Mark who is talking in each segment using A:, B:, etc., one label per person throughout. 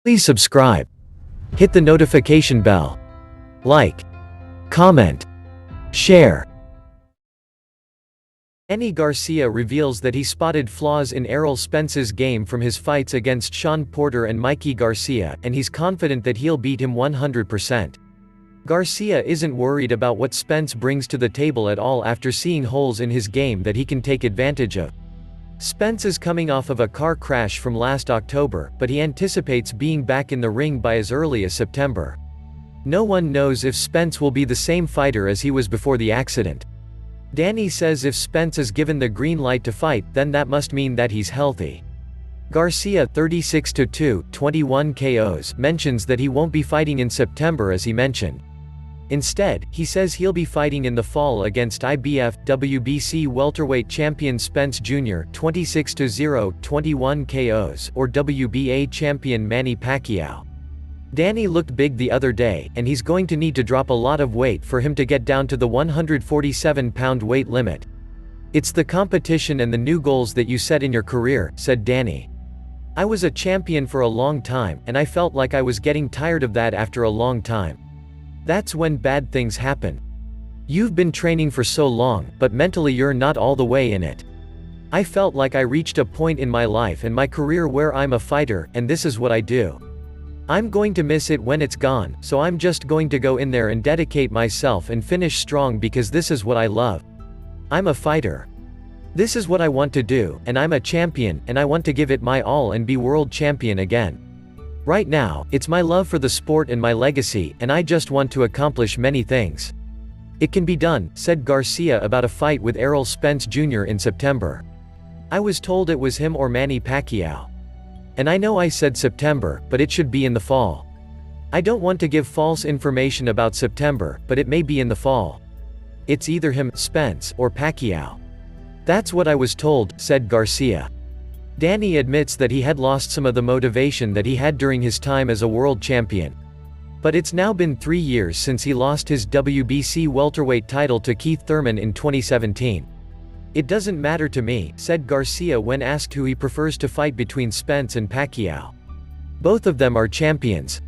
A: Please subscribe. Hit the notification bell. Like. Comment. Share. Manny Garcia reveals that he spotted flaws in Errol Spence's game from his fights against Shawn Porter and Mikey Garcia, and he's confident that he'll beat him 100%. Garcia isn't worried about what Spence brings to the table at all after seeing holes in his game that he can take advantage of. Spence is coming off of a car crash from last October, but he anticipates being back in the ring by as early as September. No one knows if Spence will be the same fighter as he was before the accident. Danny says if Spence is given the green light to fight, then that must mean that he's healthy. Garcia, 36-2, 21 KOs, mentions that he won't be fighting in September as he mentioned. Instead, he says he'll be fighting in the fall against IBF WBC welterweight champion Spence Jr., 26-0, 21 KOs, or WBA champion Manny Pacquiao. Danny looked big the other day, and he's going to need to drop a lot of weight for him to get down to the 147-pound weight limit. It's the competition and the new goals that you set in your career, said Danny. I was a champion for a long time, and I felt like I was getting tired of that after a long time. That's when bad things happen. You've been training for so long, but mentally you're not all the way in it. I felt like I reached a point in my life and my career where I'm a fighter, and this is what I do. I'm going to miss it when it's gone, so I'm just going to go in there and dedicate myself and finish strong because this is what I love. I'm a fighter. This is what I want to do, and I'm a champion, and I want to give it my all and be world champion again. Right now, it's my love for the sport and my legacy, and I just want to accomplish many things. It can be done, said Garcia about a fight with Errol Spence Jr. in September. I was told it was him or Manny Pacquiao. And I know I said September, but it should be in the fall. I don't want to give false information about September, but it may be in the fall. It's either him, Spence, or Pacquiao. That's what I was told, said Garcia. Danny admits that he had lost some of the motivation that he had during his time as a world champion. But it's now been 3 years since he lost his WBC welterweight title to Keith Thurman in 2017. It doesn't matter to me, said Garcia when asked who he prefers to fight between Spence and Pacquiao. Both of them are champions.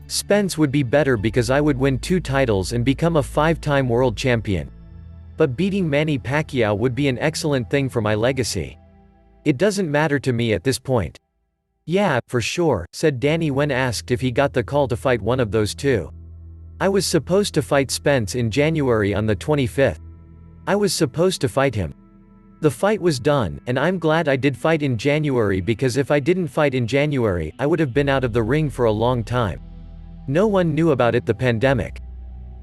A: Spence would be better because I would win 2 titles and become a 5-time world champion. But beating Manny Pacquiao would be an excellent thing for my legacy. It doesn't matter to me at this point. Yeah, for sure, said Danny when asked if he got the call to fight one of those two. I was supposed to fight Spence in January on the 25th. I was supposed to fight him. The fight was done, and I'm glad I did fight in January because if I didn't fight in January, I would have been out of the ring for a long time. No one knew about it, the pandemic.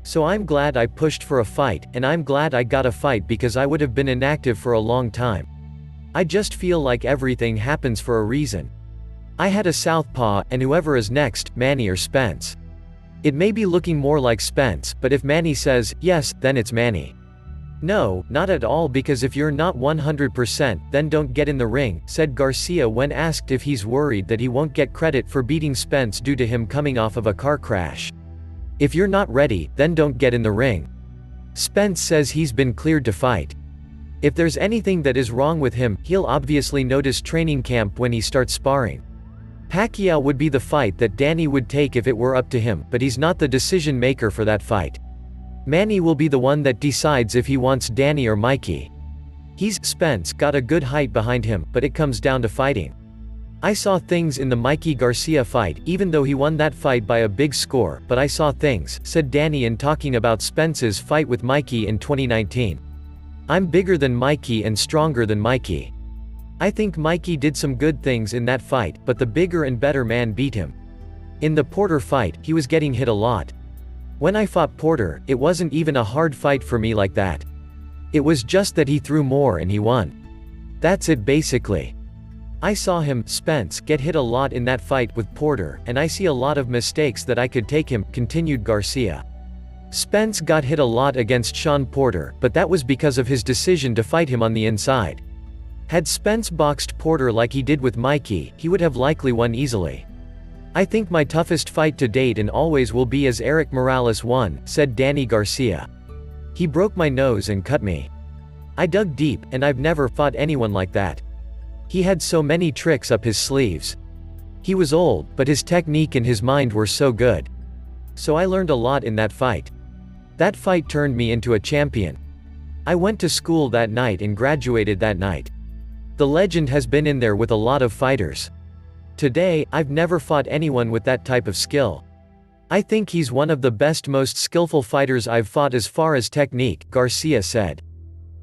A: So I'm glad I pushed for a fight, and I'm glad I got a fight because I would have been inactive for a long time. I just feel like everything happens for a reason. I had a southpaw, and whoever is next, Manny or Spence. It may be looking more like Spence, but if Manny says, yes, then it's Manny. No, not at all, because if you're not 100%, then don't get in the ring, said Garcia when asked if he's worried that he won't get credit for beating Spence due to him coming off of a car crash. If you're not ready, then don't get in the ring. Spence says he's been cleared to fight. If there's anything that is wrong with him, he'll obviously notice training camp when he starts sparring. Pacquiao would be the fight that Danny would take if it were up to him, but he's not the decision maker for that fight. Manny will be the one that decides if he wants Danny or Mikey. Spence got a good height behind him, but it comes down to fighting. I saw things in the Mikey Garcia fight, even though he won that fight by a big score, but I saw things, said Danny in talking about Spence's fight with Mikey in 2019. I'm bigger than Mikey and stronger than Mikey. I think Mikey did some good things in that fight, but the bigger and better man beat him. In the Porter fight, he was getting hit a lot. When I fought Porter, it wasn't even a hard fight for me like that. It was just that he threw more and he won. That's it basically. I saw him, Spence, get hit a lot in that fight with Porter, and I see a lot of mistakes that I could take him, continued Garcia. Spence got hit a lot against Shawn Porter, but that was because of his decision to fight him on the inside. Had Spence boxed Porter like he did with Mikey, he would have likely won easily. I think my toughest fight to date and always will be as Eric Morales won, said Danny Garcia. He broke my nose and cut me. I dug deep, and I've never fought anyone like that. He had so many tricks up his sleeves. He was old, but his technique and his mind were so good. So I learned a lot in that fight. That fight turned me into a champion. I went to school that night and graduated that night. The legend has been in there with a lot of fighters. Today, I've never fought anyone with that type of skill. I think he's one of the best, most skillful fighters I've fought as far as technique," Garcia said.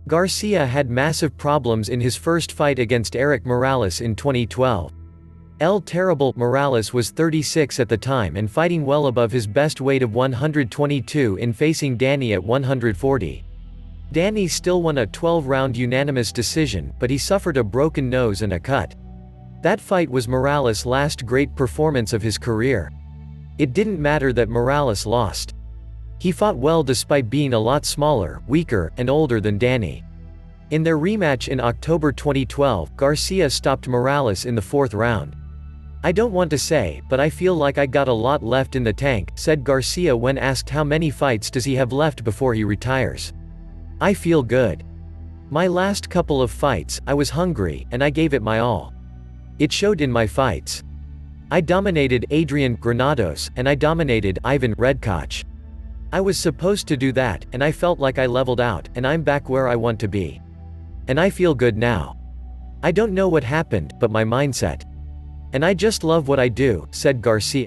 A: Garcia had massive problems in his first fight against Erik Morales in 2012. El Terrible Morales was 36 at the time and fighting well above his best weight of 122 in facing Danny at 140. Danny still won a 12-round unanimous decision, but he suffered a broken nose and a cut. That fight was Morales' last great performance of his career. It didn't matter that Morales lost. He fought well despite being a lot smaller, weaker, and older than Danny. In their rematch in October 2012, Garcia stopped Morales in the 4th round. "I don't want to say, but I feel like I got a lot left in the tank," said Garcia when asked how many fights does he have left before he retires. "I feel good. My last couple of fights, I was hungry, and I gave it my all. It showed in my fights. I dominated Adrian Granados, and I dominated Ivan Redkach. I was supposed to do that, and I felt like I leveled out, and I'm back where I want to be. And I feel good now. I don't know what happened, but my mindset. And I just love what I do," said Garcia.